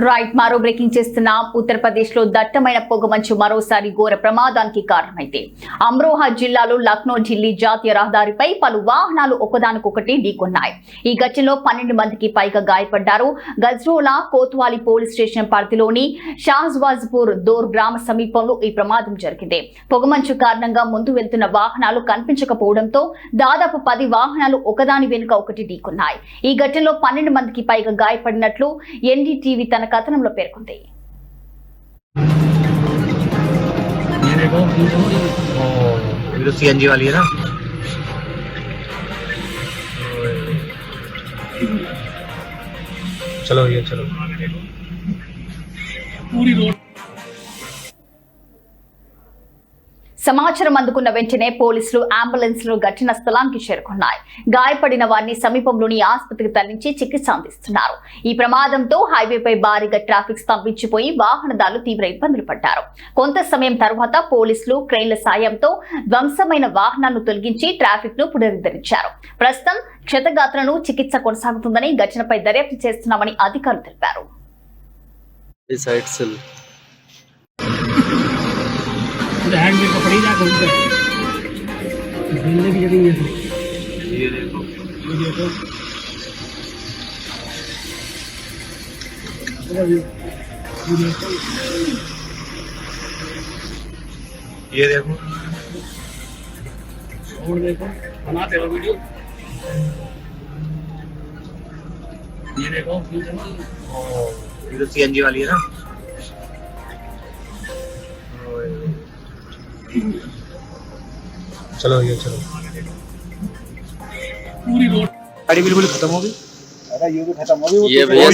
Right మరో breaking చేస్తున్న ఉత్తరప్రదేశ్ లో దట్టమైన పొగమంచు మరోసారి ఘోర ప్రమాదానికి కారణమైంది. అమ్రోహా జిల్లాలో లక్నో ఢిల్లీ జాతీయ రహదారిపై పలు వాహనాలు ఒకదానికొకటి ఢీకొన్నాయి. ఈ ఘటనలో 12 మందికి పైగా గాయపడ్డారు. గజ్రోలా కోత్వాలీ పోలీస్ స్టేషన్ పరిధిలోని షాహ్వాజ్పూర్ దోర్ గ్రామ సమీపంలో ఈ ప్రమాదం జరిగింది. పొగమంచు కారణంగా ముందు వెళ్తున్న వాహనాలు కనిపించకపోవడంతో దాదాపు 10 వాహనాలు ఒకదాని వెనుక ఒకటి ఢీకొన్నాయి. ఈ ఘటనలో 12 మందికి పైగా గాయపడినట్లు ఎన్డీటీవీ తన కథనంలో పేర్కొంది. सीएनजी वाली है ना। चलो ये चलो पूरी रोड. సమాచారం అందుకున్న వెంటనే పోలీసులు అంబులెన్స్లు ఘటనా స్థలానికి చేరుకున్నాయి. గాయపడిన వారిని సమీపంలోని ఆసుపత్రికి తరలించి చికిత్స అందిస్తున్నారు. ఈ ప్రమాదంతో హైవేపై భారీగా ట్రాఫిక్ స్తంభించిపోయి వాహనదారులు తీవ్ర ఇబ్బందులు పడ్డారు. కొంత సమయం తర్వాత పోలీసులు క్రెయిన్ల సాయంతో ధ్వంసమైన వాహనాలను తొలగించి ట్రాఫిక్ ను పునరుద్ధరించారు. ప్రస్తుతం క్షతగాత్రులను చికిత్స కొనసాగుతుందని, ఘటనపై దర్యాప్తు చేస్తున్నామని అధికారులు తెలిపారు. हैंड में पकड़ी जा घूम कर की जगह ये देखो ये देखो और देखो बनाते हो वीडियो. ये देखो ये तो सीएनजी वाली है ना. चलो ये चलो पूरी रोड गाड़ी बिल्कुल खत्म हो गई. अरे ये भी खत्म हो गई. ये भैया